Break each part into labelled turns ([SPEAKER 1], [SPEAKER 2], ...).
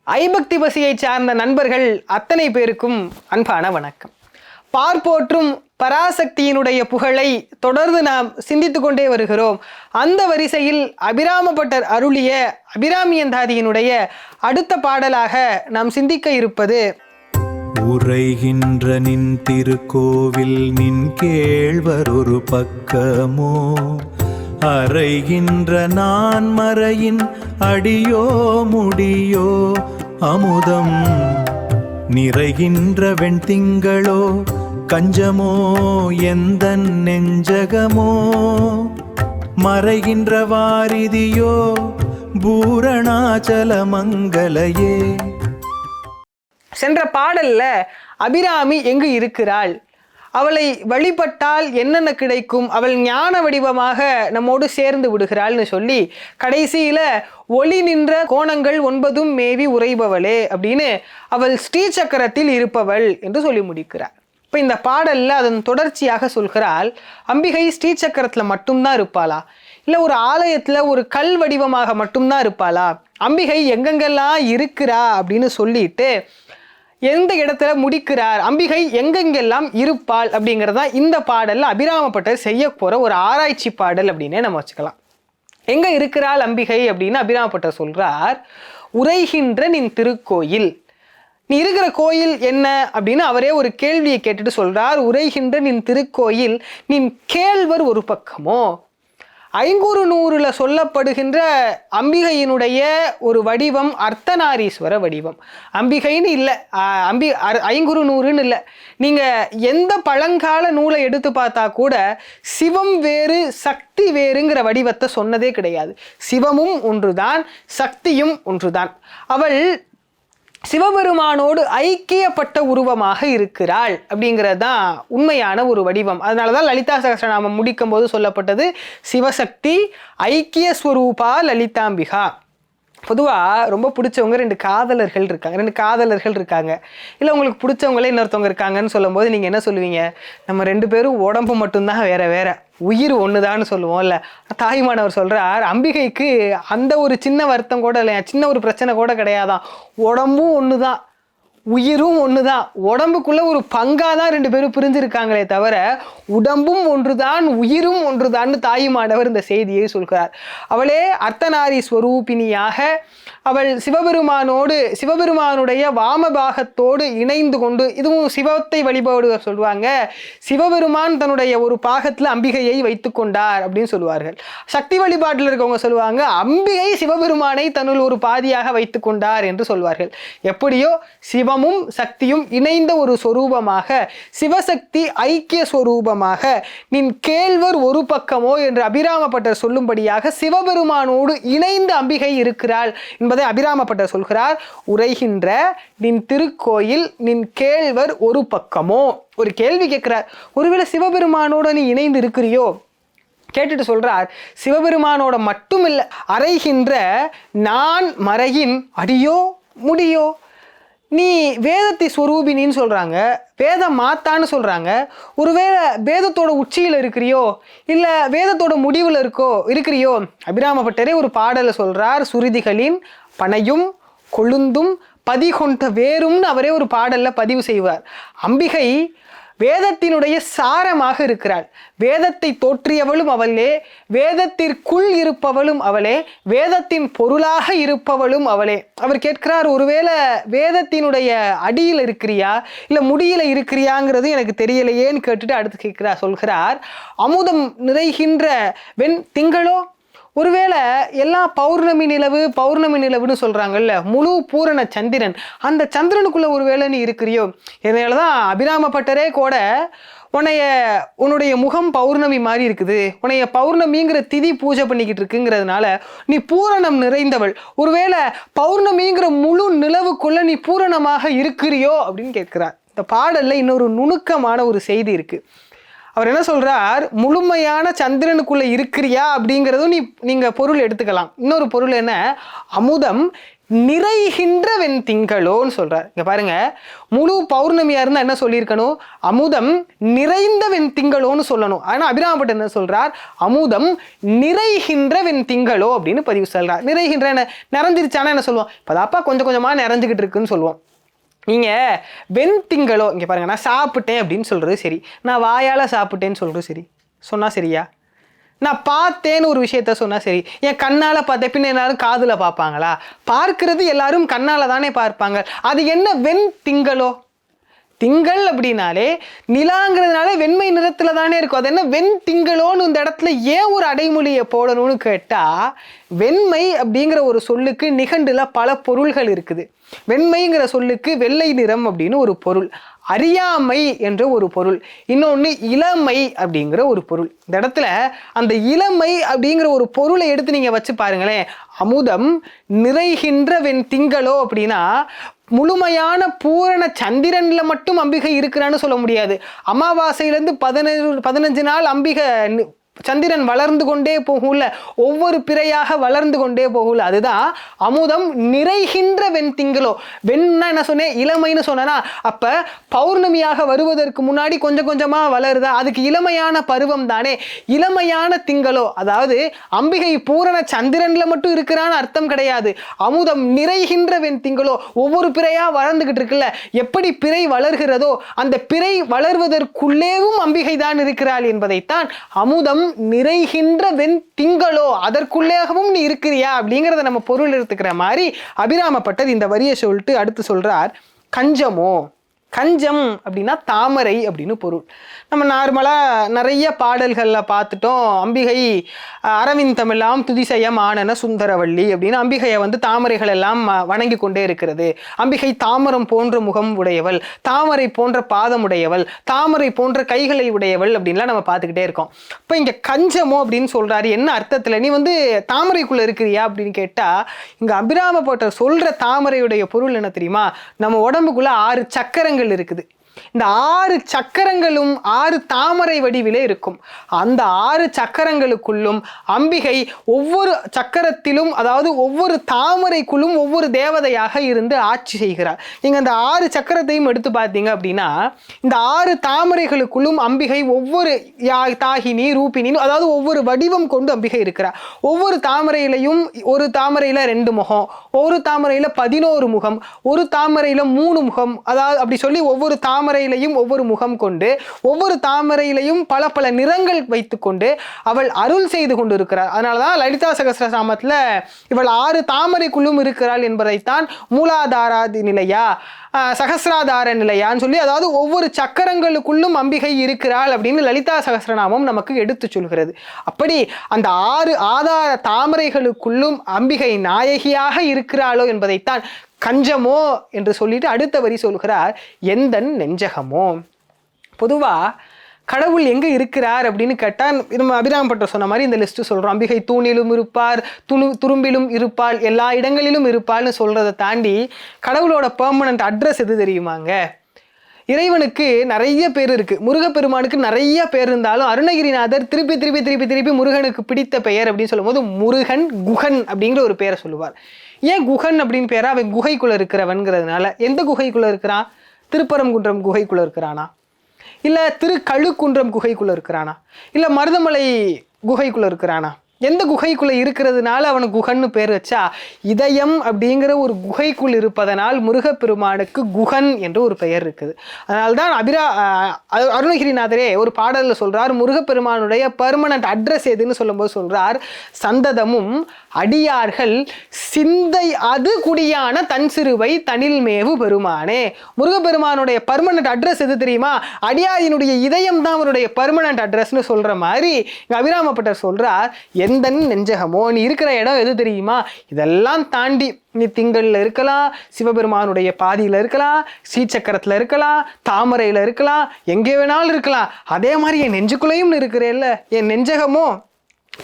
[SPEAKER 1] ஐபக்தி பசியை சார்ந்த நண்பர்கள் அத்தனை பேருக்கும் அன்பான வணக்கம். பார்ப்போற்றும் பராசக்தியினுடைய புகழை தொடர்ந்து நாம் சிந்தித்து கொண்டே வருகிறோம். அந்த வரிசையில் அபிராமபட்டர் அருளிய அபிராமியந்தாதியினுடைய அடுத்த பாடலாக நாம் சிந்திக்க இருப்பது
[SPEAKER 2] உரைகின்ற நின் திருக்கோவில் நின் கேழ்வர் ஒரு பக்கமோ அறைகின்ற நான் மறையின் அடியோ முடியோ அமுதம் நிறைகின்ற வெண்திங்களோ கஞ்சமோ எந்த நெஞ்சகமோ மறைகின்ற வாரிதியோ பூரணாச்சல மங்களையே.
[SPEAKER 1] சென்ற பாடல்ல அபிராமி எங்கு இருக்கிறாள், அவளை வழிபட்டால் என்னென்ன கிடைக்கும், அவள் ஞான வடிவமாக நம்மோடு சேர்ந்து விடுகிறாள்னு சொல்லி கடைசியில ஒளி நின்ற கோணங்கள் 9 மேவி உரைபவளே அப்படின்னு அவள் ஸ்ரீசக்கரத்தில் இருப்பவள் என்று சொல்லி முடிக்கிறார். இப்போ இந்த பாடல்ல அதன் தொடர்ச்சியாக சொல்கிறாள், அம்பிகை ஸ்ரீசக்கரத்தில் மட்டும்தான் இருப்பாளா, இல்லை ஒரு ஆலயத்தில் ஒரு கல் வடிவமாக மட்டும்தான் இருப்பாளா, அம்பிகை எங்கெங்கெல்லாம் இருக்கிறா அப்படின்னு சொல்லிட்டு எந்த இடத்துல முடிக்கிறார், அம்பிகை எங்கெங்கெல்லாம் இருப்பாள் அப்படிங்கிறதா இந்த பாடல்ல அபிராமப்பட்டர் செய்ய போற ஒரு ஆராய்ச்சி பாடல் அப்படின்னே நம்ம வச்சுக்கலாம். எங்க இருக்கிறாள் அம்பிகை அப்படின்னு அபிராமப்பட்டர் சொல்றார், உரைகின்ற நின் திருக்கோயில். நீ இருக்கிற கோயில் என்ன அப்படின்னு அவரே ஒரு கேள்வியை கேட்டுட்டு சொல்றார். உரைகின்ற நின் திருக்கோயில் நின் கேழ்வர் ஒரு பக்கமோ. 500 சொல்லப்படுகின்ற அம்பிகையினுடைய ஒரு வடிவம் அர்த்தநாரீஸ்வர வடிவம். அம்பிகைன்னு இல்லை, 500 இல்லை, நீங்கள் எந்த பழங்கால நூலை எடுத்து பார்த்தா கூட சிவம் வேறு சக்தி வேறுங்கிற வடிவத்தை சொன்னதே கிடையாது. சிவமும் ஒன்றுதான், சக்தியும் ஒன்றுதான். அவள் சிவபெருமானோடு ஐக்கியப்பட்ட உருவமாக இருக்கிறாள் அப்படிங்கிறது தான் உண்மையான ஒரு வடிவம். அதனால தான் லலிதா சகஸ்ரநாமம் முடிக்கும் போது சொல்லப்பட்டது சிவசக்தி ஐக்கிய ஸ்வரூபா லலிதாம்பிகா. பொதுவாக ரொம்ப பிடிச்சவங்க 2 காதலர்கள் இருக்காங்க, இல்லை உங்களுக்கு பிடிச்சவங்களே இன்னொருத்தவங்க இருக்காங்கன்னு சொல்லும்போது நீங்கள் என்ன சொல்லுவீங்க, நம்ம 2 பேரும் உடம்பு மட்டும்தான் வேற உயிர் ஒண்ணுதான்னு சொல்லுவோம் இல்லை. தாய்மானவர் சொல்றார், அம்பிகைக்கு அந்த ஒரு சின்ன வருத்தம் கூட இல்லையா, சின்ன ஒரு பிரச்சனை கூட கிடையாதான், உடம்பும் ஒண்ணுதான் உயிரும் ஒண்ணுதான், உடம்புக்குள்ள ஒரு பங்காதான் 2 பேரும் பிரிஞ்சிருக்காங்களே தவிர உடம்பும் ஒன்றுதான் உயிரும் ஒன்றுதான் தாயுமானவர் இந்த செய்தியை சொல்கிறார். அவளே அர்த்தநாரி ஸ்வரூபிணியாக அவள் சிவபெருமானுடைய வாமபாகத்தோடு இணைந்து கொண்டு, இதுவும் சிவத்தை வழிபாடுவர் சொல்லுவாங்க, சிவபெருமான் தன்னுடைய ஒரு பாகத்தில் அம்பிகையை வைத்து கொண்டார் அப்படின்னு சொல்லுவார்கள். சக்தி வழிபாட்டில் இருக்கவங்க சொல்லுவாங்க அம்பிகை சிவபெருமானை தன்னுள் ஒரு பாதியாக வைத்து கொண்டார் என்று சொல்வார்கள். எப்படியோ சிவமும் சக்தியும் இணைந்த ஒரு சொரூபமாக, சிவசக்தி ஐக்கிய சொரூபமாக நின் கேழ்வர் ஒரு பக்கமோ என்று அபிராமப்பட்டர் சொல்லும்படியாக சிவபெருமானோடு இணைந்த அம்பிகை இருக்கிறாள் என்பதை அபிராமப்பட்டர் சொல்கிறார். உரைகின்ற நின் திருக்கோயில் நின் கேழ்வர் ஒரு பக்கமோ. ஒரு கேள்வி கேட்கிறார், ஒருவேளை சிவபெருமானோட நீ இணைந்து இருக்கிறியோ கேட்டுட்டு சொல்றார், சிவபெருமானோட மட்டும் இல்லை, அறைகின்ற நான் மறையின் அடியோ முடியோ. நீ வேதத்தை ஸ்வரூபினின்னு சொல்கிறாங்க, வேத மாத்தான்னு சொல்கிறாங்க, ஒருவேளை வேதத்தோட உச்சியில் இருக்கிறியோ இல்லை வேதத்தோட முடிவில் இருக்கிறியோ. அபிராமப்பட்டரே ஒரு பாடலை சொல்கிறார், சுருதிகளின் பனையும் கொழுந்தும் பதிகொண்ட வேறும்னு அவரே ஒரு பாடலில் பதிவு செய்வார். அம்பிகை வேதத்தினுடைய சாரமாக இருக்கிறாள், வேதத்தை தோற்றியவளும் அவளே, வேதத்திற்குள் இருப்பவளும் அவளே, வேதத்தின் பொருளாக இருப்பவளும் அவளே. அவர் கேட்கிறார், ஒருவேளை வேதத்தினுடைய அடியில் இருக்கிறியா இல்லை முடியில் இருக்கிறியாங்கிறது எனக்கு தெரியலையேன்னு கேட்டுட்டு அடுத்து சொல்கிறார், அமுதம் நிறைகின்ற வெண் திங்களோ. ஒருவேளை எல்லா பௌர்ணமி நிலவுன்னு சொல்கிறாங்கல்ல, முழு பூரண சந்திரன், அந்த சந்திரனுக்குள்ளே ஒருவேளை நீ இருக்கிறியோ. இதனால தான் அபிராமப்பட்டரே கூட உன்னுடைய முகம் பௌர்ணமி மாதிரி இருக்குது, உன்னைய பௌர்ணமிங்கிற திதி பூஜை பண்ணிக்கிட்டு இருக்குங்கிறதுனால நீ பூரணம் நிறைந்தவள், ஒருவேளை பௌர்ணமிங்கிற முழு நிலவுக்குள்ள நீ பூரணமாக இருக்கிறியோ அப்படின்னு கேட்கிறார். இந்த பாடல்ல இன்னொரு நுணுக்கமான ஒரு செய்தி இருக்கு. அவர் என்ன சொல்றார், முழுமையான சந்திரனுக்குள்ள இருக்கிறியா அப்படிங்கிறதும் நீங்க பொருள் எடுத்துக்கலாம். இன்னொரு பொருள் என்ன, அமுதம் நிறைகின்ற வெண்திங்களோன்னு சொல்றார். இங்க பாருங்க, முழு பௌர்ணமியா இருந்தா என்ன சொல்லியிருக்கணும்? அமுதம் நிறைந்த வெண்திங்களோன்னு சொல்லணும். ஆனா அபிராமப்பட்டர் என்ன சொல்றார்? அமுதம் நிறைகின்ற வெண்திங்களோ அப்படின்னு பதிவு சொல்றார். நிறைகின்ற என்ன, நிறைஞ்சிருச்சானா என்ன சொல்லுவோம்? இப்பதாப்பா கொஞ்சம் கொஞ்சமா நிறைஞ்சுக்கிட்டு இருக்குன்னு சொல்லுவோம். நீங்க வெண்திங்களோ, இங்க பாருங்க, நான் சாப்பிட்டேன் அப்படின்னு சொல்றது சரி, நான் வாயால சாப்பிட்டேன்னு சொல்றது சரி, சொன்னா சரியா? நான் பார்த்தேன்னு ஒரு விஷயத்த சொன்னா சரி, என் கண்ணால பார்த்தேன், பின்ன எல்லாரும் காதுல பார்ப்பாங்களா? பார்க்கிறது எல்லாரும் கண்ணால தானே பார்ப்பாங்க. அது என்ன வெண்திங்களோ? திங்கள் அப்படின்னாலே நிலாங்கிறதுனால வெண்மை நிறத்துல தானே இருக்கும். அது என்ன வெண்திங்களோன்னு இந்த இடத்துல ஏன் ஒரு அடைமொழியை போடணும்னு கேட்டா, வெண்மை அப்படிங்கிற ஒரு சொல்லுக்கு நிகண்டுல பல பொருள்கள் இருக்குது. வெண்மைங்கிற சொல்லுக்கு வெள்ளை நிறம் அப்படின்னு ஒரு பொருள், அறியாமை என்ற ஒரு பொருள், இன்னொன்று இளமை அப்படிங்கிற ஒரு பொருள். இந்த இடத்துல அந்த இளமை அப்படிங்கிற ஒரு பொருளை எடுத்து நீங்க வச்சு பாருங்களேன். அமுதம் நிறைகின்ற வெண்திங்களோ அப்படின்னா முழுமையான பூரண சந்திரன்ல மட்டும் அம்பிகை இருக்கிறான்னு சொல்ல முடியாது. அமாவாசையிலேருந்து 15 நாள் அம்பிகை சந்திரன் வளர்ந்து கொண்டே போகல, ஒவ்வொரு பிறையாக வளர்ந்து கொண்டே போகல. அதுதான் அமுதம் நிறைகின்ற வெண்திங்களோ. வெண்ணா என்ன சொன்னேன்? இளமைன்னு சொன்னா, அப்ப பௌர்ணமியாக வருவதற்கு முன்னாடி கொஞ்சம் கொஞ்சமா வளருதா? அதுக்கு இளமையான பருவம் தானே. இளமையான திங்களோ, அதாவது அம்பிகை பூரண சந்திரன்ல மட்டும் இருக்கிறான்னு அர்த்தம் கிடையாது. அமுதம் நிறைகின்ற வெண்திங்களோ, ஒவ்வொரு பிறையா வளர்ந்துகிட்டு இருக்குல்ல, எப்படி பிறை வளர்கிறதோ அந்த பிறை வளர்வதற்குள்ளேவும் அம்பிகை தான் இருக்கிறாள் என்பதைத்தான் அமுதம் நிறைகின்ற வெண்திங்களோ, அதற்குள்ளேகவும் நீ இருக்கிறியா அப்படிங்கிறத நம்ம பொருள் எடுத்துக்கிற மாதிரி அபிராமப்பட்டர் இந்த வரியை சொல்லிட்டு அடுத்து சொல்றார், கஞ்சமோ. கஞ்சம் அப்படின்னா தாமரை அப்படின்னு பொருள். நம்ம நார்மலாக நிறைய பாடல்களில் பார்த்துட்டோம், அம்பிகை அரவிந்தமெல்லாம் துதிசயம் ஆனன சுந்தரவள்ளி அப்படின்னு அம்பிகையை தாமரைகள் எல்லாம் வணங்கி கொண்டே இருக்கிறது. அம்பிகை தாமரம் போன்ற முகம் உடையவள், தாமரை போன்ற பாதம் உடையவள், தாமரை போன்ற கைகளை உடையவள் அப்படின்லாம் நம்ம பார்த்துக்கிட்டே இருக்கோம். இப்போ இங்கே கஞ்சமோ அப்படின்னு சொல்கிறாரு. என்ன அர்த்தத்தில்? நீ தாமரைக்குள்ளே இருக்கிறியா அப்படின்னு கேட்டால், இங்கே அபிராமப்பட்டர் சொல்கிற தாமரையுடைய பொருள் என்ன தெரியுமா? நம்ம உடம்புக்குள்ளே 6 சக்கரங்கள் இருக்குது. இந்த 6 சக்கரங்களும் 6 தாமரை வடிவிலே இருக்கும். அந்த 6 சக்கரங்களுக்குள்ளும் அம்பிகை ஒவ்வொரு சக்கரத்திலும், அதாவது ஒவ்வொரு தாமரைக்குள்ளும் ஒவ்வொரு தேவதையாக இருந்து ஆட்சி செய்கிறார். நீங்க அந்த 6 சக்கரத்தையும் எடுத்து பார்த்தீங்க அப்படின்னா, இந்த 6 தாமரைகளுக்குள்ளும் அம்பிகை ஒவ்வொரு தாகினி ரூபினி, அதாவது ஒவ்வொரு வடிவம் கொண்டு அம்பிகை இருக்கிறார். ஒவ்வொரு தாமரையிலையும், ஒரு தாமரையில 2 முகம், ஒரு தாமரையில 11 முகம், ஒரு தாமரையில 3 முகம், அதாவது அப்படி சொல்லி ஒவ்வொரு தாமரையிலையும் ஒவ்வொரு முகம் கொண்டு, ஒவ்வொரு தாமரையிலையும் பல பல நிறங்கள் வைத்துக்கொண்டு அவள் அருள் செய்து கொண்டு இருக்கிறார். அதனாலதான் லலிதா சகஸ்ரநாமத்துல இவள் 6 தாமரைக்குள்ளும் இருக்கிறாள் என்பதைத்தான் மூலாதாராதி நிலையா, சகசிராதார நிலையான்னு சொல்லி, அதாவது ஒவ்வொரு சக்கரங்களுக்குள்ளும் அம்பிகை இருக்கிறாள் அப்படின்னு லலிதா சகஸ்ரநாமம் நமக்கு எடுத்து சொல்கிறது. அப்படி அந்த 6 ஆதார தாமரைகளுக்குள்ளும் அம்பிகை நாயகியாக இருக்கிறாளோ என்பதைத்தான் கஞ்சமோ என்று சொல்லிட்டு அடுத்த வரி சொல்கிறார், எந்தன் நெஞ்சகமோ. பொதுவா கடவுள் எங்க இருக்கிறார் அப்படின்னு கேட்டால், நம்ம அபிராமப்பட்டர் சொன்ன மாதிரி இந்த லிஸ்ட் சொல்றோம். அம்பிகை தூணிலும் இருப்பார், துரும்பிலும் இருப்பாள், எல்லா இடங்களிலும் இருப்பாள்னு சொல்றதை தாண்டி கடவுளோட பெர்மனன்ட் அட்ரஸ் எது தெரியுமாங்க? இறைவனுக்கு நிறைய பேர் இருக்கு. முருகப்பெருமானுக்கு நிறைய பேர் இருந்தாலும் அருணகிரிநாதர் திருப்பி திருப்பி திருப்பி திருப்பி முருகனுக்கு பிடித்த பெயர் அப்படின்னு சொல்லும் போது முருகன் குகன் அப்படிங்கிற ஒரு பெயரை சொல்லுவார். ஏன் குகன் அப்படின்னு பேரா? அவன் குகைக்குள்ள இருக்கிறவன்கிறதுனால. எந்த குகைக்குள்ள இருக்கிறான்? திருப்பரங்குன்றம் குகைக்குள்ள இருக்கிறானா? இல்ல திருக்கழுக்குன்றம் குகைக்குள்ள இருக்கிறானா? இல்ல மருதமலை குகைக்குள்ள இருக்கிறானா? எந்த குகைக்குள்ள இருக்கிறதுனால அவனுக்கு குகன்னு பேர் வச்சா? இதயம் அப்படிங்கிற ஒரு குகைக்குள் இருப்பதனால் முருகப்பெருமானுக்கு குகன் என்று ஒரு பெயர் இருக்குது. அதனால்தான் அருணகிரிநாதரே ஒரு பாடலில் சொல்றார், முருகப்பெருமானுடைய பெர்மனன்ட் அட்ரஸ் எதுன்னு சொல்லும்போது சொல்றார், சந்ததமும் அடியார்கள் சிந்தை அது குடியான தன் சிறுவை தனில் மேவு பெருமானே. முருகப்பெருமானுடைய பெர்மனன்ட் அட்ரஸ் எது தெரியுமா? அடியாரினுடைய இதயம் தான் அவருடைய பெர்மனன்ட் அட்ரஸ்ன்னு சொல்ற மாதிரி அபிராமப்பட்டர் சொல்றார், எந்தன் நெஞ்சகமோ. நீ இருக்கிற இடம் எது தெரியுமா? இதெல்லாம் தாண்டி நீ திங்கள்ல இருக்கலாம், சிவபெருமானுடைய பாதியில இருக்கலாம், ஸ்ரீசக்கரத்துல இருக்கலாம், தாமரையில இருக்கலாம், எங்கே வேணாலும் இருக்கலாம். அதே மாதிரி என் நெஞ்சுக்குள்ளையும் இருக்கிறேல்ல, என் நெஞ்சகமோ.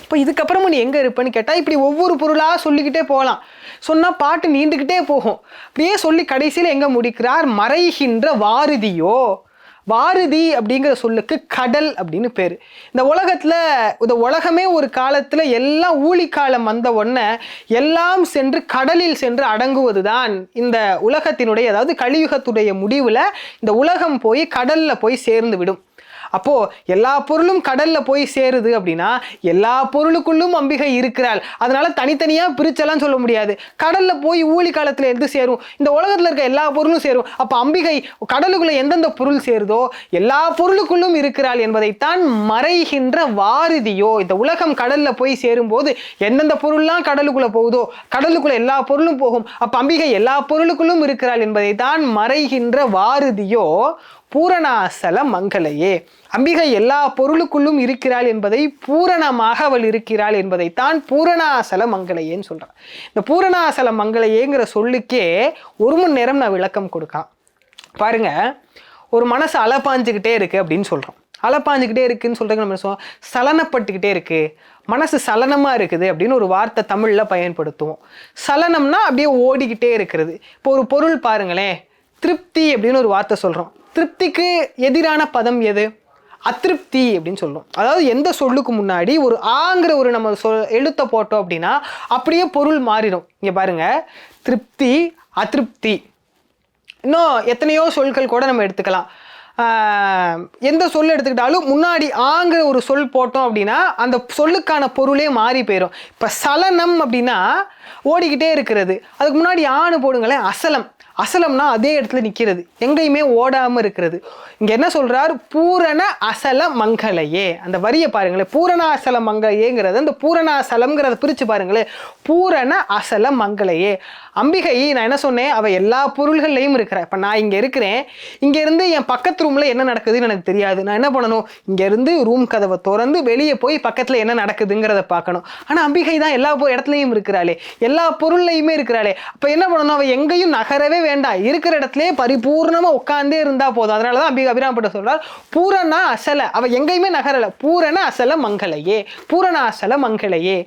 [SPEAKER 1] இப்போ இதுக்கப்புறமும் நீ எங்க இருப்பேன்னு கேட்டா, இப்படி ஒவ்வொரு பொருளா சொல்லிக்கிட்டே போகலாம். சொன்னா பாட்டு நீண்டுக்கிட்டே போகும். அப்படியே சொல்லி கடைசியில் எங்க முடிக்கிறார்? மறைகின்ற வாரிதியோ. வாரிதி அப்படிங்கிற சொல்லுக்கு கடல் அப்படின்னு பேர். இந்த உலகமே ஒரு காலத்துல எல்லாம் ஊழிக்காலம் வந்த உடனே எல்லாம் சென்று கடலில் சென்று அடங்குவது தான் இந்த உலகத்தினுடைய, அதாவது கலியுகத்துடைய முடிவுல இந்த உலகம் போய் கடல்ல போய் சேர்ந்து விடும். அப்போ எல்லா பொருளும் கடல்ல போய் சேருது அப்படின்னா எல்லா பொருளுக்குள்ளும் அம்பிகை இருக்கிறாள். அதனால தனித்தனியா பிரிச்செல்லாம் சொல்ல முடியாது. கடல்ல போய் ஊழி காலத்துல எது சேரும்? இந்த உலகத்துல இருக்க எல்லா பொருளும் சேரும். அப்ப அம்பிகை கடலுக்குள்ள எந்தெந்த பொருள் சேருதோ எல்லா பொருளுக்குள்ளும் இருக்கிறாள் என்பதைத்தான் மறைகின்ற வாரிதியோ. இந்த உலகம் கடல்ல போய் சேரும் போது எந்தெந்த பொருள்லாம் கடலுக்குள்ள போகுதோ கடலுக்குள்ள எல்லா பொருளும் போகும். அப்ப அம்பிகை எல்லா பொருளுக்குள்ளும் இருக்கிறாள் என்பதைத்தான் மறைகின்ற வாரிதியோ பூரணாசல மங்களையே. அம்பிகை எல்லா பொருளுக்குள்ளும் இருக்கிறாள் என்பதை பூரணமாக அவள் இருக்கிறாள் என்பதைத்தான் பூரணாசல மங்களையேன்னு சொல்றான். இந்த பூரணாசல மங்களையேங்கிற சொல்லுக்கே 1 மணி நேரம் நான் விளக்கம் கொடுக்கலாம். பாருங்க, ஒரு மனசு அலப்பாஞ்சுக்கிட்டே இருக்கு அப்படின்னு சொல்றோம். அலப்பாஞ்சுக்கிட்டே இருக்குன்னு சொல்றதுக்கு நம்ம சொல்லுவோம் சலனப்பட்டுக்கிட்டே இருக்கு, மனசு சலனமா இருக்குது அப்படின்னு ஒரு வார்த்தை தமிழ்ல பயன்படுத்துவோம். சலனம்னா அப்படியே ஓடிக்கிட்டே இருக்கிறது. இப்போ ஒரு பொருள் பாருங்களேன், திருப்தி அப்படின்னு ஒரு வார்த்தை சொல்றோம். திருப்திக்கு எதிரான பதம் எது? அதிருப்தி அப்படின்னு சொல்றோம். அதாவது எந்த சொல்லுக்கு முன்னாடி ஒரு ஆங்கிற ஒரு நம்ம எழுத்த போட்டோம் அப்படின்னா அப்படியே பொருள் மாறிடும். இங்க பாருங்க, திருப்தி, அதிருப்தி, இன்னும் எத்தனையோ சொற்கள் கூட நம்ம எடுத்துக்கலாம். எந்த சொல் எடுத்துக்கிட்டாலும் முன்னாடி ஆங்கிற ஒரு சொல் போட்டோம் அப்படின்னா அந்த சொல்லுக்கான பொருளே மாறி போயிடும். இப்போ சலனம் அப்படின்னா ஓடிக்கிட்டே இருக்கிறது. அதுக்கு முன்னாடி ஆணு போடுங்களேன், அசலம். அசலம்னா அதே இடத்துல நிற்கிறது, எங்கேயுமே ஓடாமல் இருக்கிறது. இங்கே என்ன சொல்றார்? பூரண அசல மங்களையே. அந்த வரியை பாருங்களேன், பூரண அசல மங்களையேங்கிறது அந்த பூரணாசலம்ங்கிறத பிரித்து பாருங்களேன். பூரண அசல மங்களையே. அம்பிகை, நான் என்ன சொன்னேன், அவள் எல்லா பொருள்கள்லையும் இருக்கிறேன். இப்போ நான் இங்கே இருக்கிறேன், இங்கேருந்து என் பக்கத்து ரூமில் என்ன நடக்குதுன்னு எனக்கு தெரியாது. நான் என்ன பண்ணணும்? இங்கேருந்து ரூம் கதவை திறந்து வெளியே போய் பக்கத்தில் என்ன நடக்குதுங்கிறத பார்க்கணும். ஆனால் அம்பிகை தான் எல்லா இடத்துலையும் இருக்கிறாளே, எல்லா பொருள்லையுமே இருக்கிறாளே. அப்போ என்ன பண்ணணும்? அவள் எங்கேயும் நகரவே வேண்டாம், இருக்கிற இடத்துலயே பரிபூர்ணமாக உட்காந்தே இருந்தால் போதும். அதனால தான் அம்பிகை அபிராமப்பட்ட சொல்றார் பூரண அசல. அவள் எங்கேயுமே நகரலை. பூரண அசல மங்களையே, பூரண அசல மங்களையே.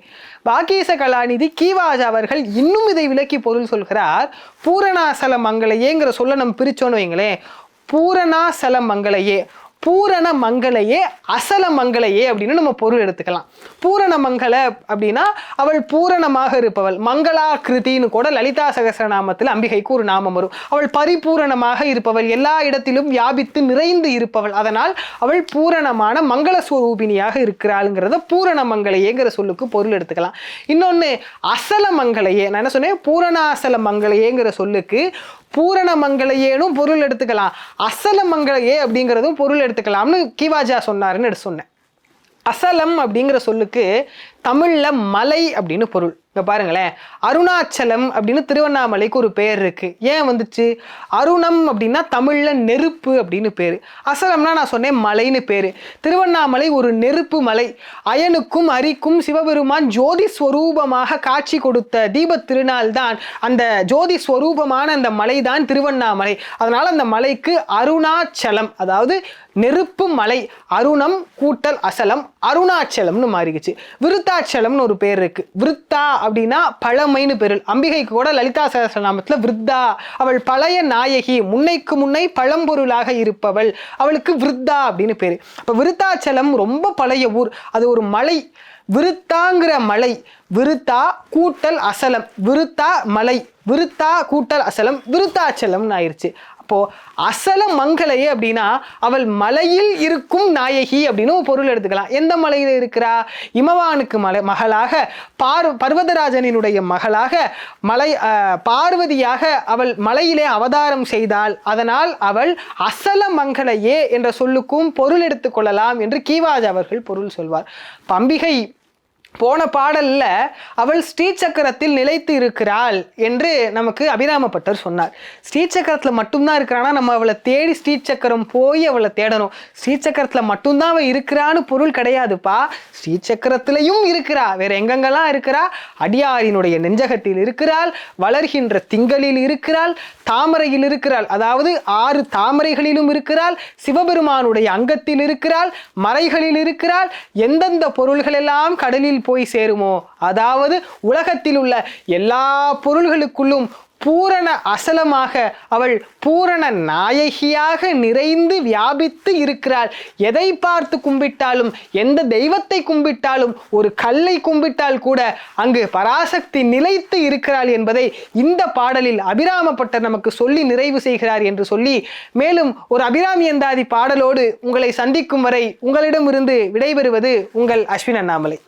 [SPEAKER 1] பாகீச கலாநிதி கீவாஜா அவர்கள் இன்னும் இதை விளக்கி பொருள் சொல்கிறார். பூரணாசல மங்களையேங்கிற சொல்ல நம்ம பிரிச்சோன்னு வைங்களேன், பூரணாசல மங்களையே, பூரண மங்களையே, அசல மங்களையே அப்படின்னு நம்ம பொருள் எடுத்துக்கலாம். பூரண மங்கள அப்படின்னா அவள் பூரணமாக இருப்பவள். மங்களா கிருதின்னு கூட லலிதா சகஸ்ரநாமத்தில் அம்பிகைக்கு ஒரு நாமம் வரும். அவள் பரிபூரணமாக இருப்பவள், எல்லா இடத்திலும் வியாபித்து நிறைந்து இருப்பவள். அதனால் அவள் பூரணமான மங்கள ஸ்வரூபிணியாக இருக்கிறாளுங்கிறத பூரண மங்களையேங்கிற சொல்லுக்கு பொருள் எடுத்துக்கலாம். இன்னொன்று அசல மங்களையே, நான் என்ன சொன்னேன், பூரணாசல மங்களையேங்கிற சொல்லுக்கு பூரண மங்களையேனும் பொருள் எடுத்துக்கலாம், அசல மங்களையே அப்படிங்கிறதும் பொருள் எடுத்துக்கலாம்னு கீவாஜா சொன்னாருன்னு சொன்னேன். அசலம் அப்படிங்கிற சொல்லுக்கு தமிழ்ல மலை அப்படின்னு பொருள். இங்க பாருங்களேன், அருணாச்சலம் அப்படின்னு திருவண்ணாமலைக்கு ஒரு பேர் இருக்கு. ஏன் வந்துச்சு? அருணம் அப்படின்னா தமிழ்ல நெருப்பு அப்படின்னு பேரு, அசலம்னா நான் சொன்னேன் மலைன்னு பேரு. திருவண்ணாமலை ஒரு நெருப்பு மலை. அயனுக்கும் அரிக்கும் சிவபெருமான் ஜோதி ஸ்வரூபமாக காட்சி கொடுத்த தீப திருநாள் தான் அந்த ஜோதி ஸ்வரூபமான அந்த மலை தான் திருவண்ணாமலை. அதனால அந்த மலைக்கு அருணாச்சலம், அதாவது நெருப்பு மலை. அருணம் கூட்டல் அசலம் அருணாச்சலம்னு மாறிடுச்சு. விருத்தாச்சலம்னு ஒரு பேர் இருக்கு. விருத்தா அப்படின்னா பழமைன்னு பேரு. அம்பிகைக்கு கூட லலிதா சகஸ்ரநாமத்துல விருத்தா, அவள் பழைய நாயகி, முன்னைக்கு முன்னை பழம்பொருளாக இருப்பவள், அவளுக்கு விருத்தா அப்படின்னு பேரு. அப்ப விருத்தாச்சலம் ரொம்ப பழைய ஊர், அது ஒரு மலை. விருத்தாங்கிற மலை, விருத்தா கூட்டல் அசலம், விருத்தா மலை, விருத்தா கூட்டல் அசலம் விருத்தாச்சலம்னு ஆயிடுச்சு. அப்போ அசல மங்களையே அப்படின்னா அவள் மலையில் இருக்கும் நாயகி அப்படின்னு பொருள் எடுத்துக்கலாம். எந்த மலையில இருக்கிறா? இமவானுக்கு மகளாக, பர்வதராஜனினுடைய மகளாக, பார்வதியாக அவள் மலையிலே அவதாரம் செய்தாள். அதனால் அவள் அசல மங்களையே என்ற சொல்லுக்கும் பொருள் எடுத்துக்கொள்ளலாம் என்று கீவாஜ் அவர்கள் பொருள் சொல்வார். அம்பிகை போன பாடல்ல அவள் ஸ்ரீசக்கரத்தில் நிலைத்து இருக்கிறாள் என்று நமக்கு அபிராமப்பட்டர் சொன்னார். ஸ்ரீசக்கரத்தில் மட்டும்தான் இருக்கிறானா, நம்ம அவளை தேடி ஸ்ரீசக்கரம் போய் அவளை தேடணும். ஸ்ரீசக்கரத்தில் மட்டும்தான் அவள் இருக்கிறான்னு பொருள் கிடையாதுப்பா. ஸ்ரீசக்கரத்திலையும் இருக்கிறா, வேற எங்கெங்கெல்லாம் இருக்கிறா? அடியாரினுடைய நெஞ்சகத்தில் இருக்கிறாள், வளர்கின்ற திங்களில் இருக்கிறாள், தாமரையில் இருக்கிறாள், அதாவது 6 தாமரைகளிலும் இருக்கிறாள், சிவபெருமானுடைய அங்கத்தில் இருக்கிறாள், மறைகளில் இருக்கிறாள். எந்தெந்த பொருள்கள் எல்லாம் கடலில் போய் சேருமோ, அதாவது உலகத்தில் உள்ள எல்லா பொருள்களுக்குள்ளும் பூரண அசலமாக அவள் பூரண நாயகியாக நிறைந்து வியாபித்து இருக்கிறாள். எதை பார்த்து கும்பிட்டாலும், எந்த தெய்வத்தை கும்பிட்டாலும், ஒரு கல்லை கும்பிட்டால் கூட அங்கு பராசக்தி நிலைத்து இருக்கிறாள் என்பதை இந்த பாடலில் அபிராமப்பட்டர் நமக்கு சொல்லி நிறைவு செய்கிறார் என்று சொல்லி, மேலும் ஒரு அபிராமி அந்தாதி பாடலோடு உங்களை சந்திக்கும் வரை உங்களிடமிருந்து விடைபெறுவது உங்கள் அஸ்வின் அண்ணாமலை.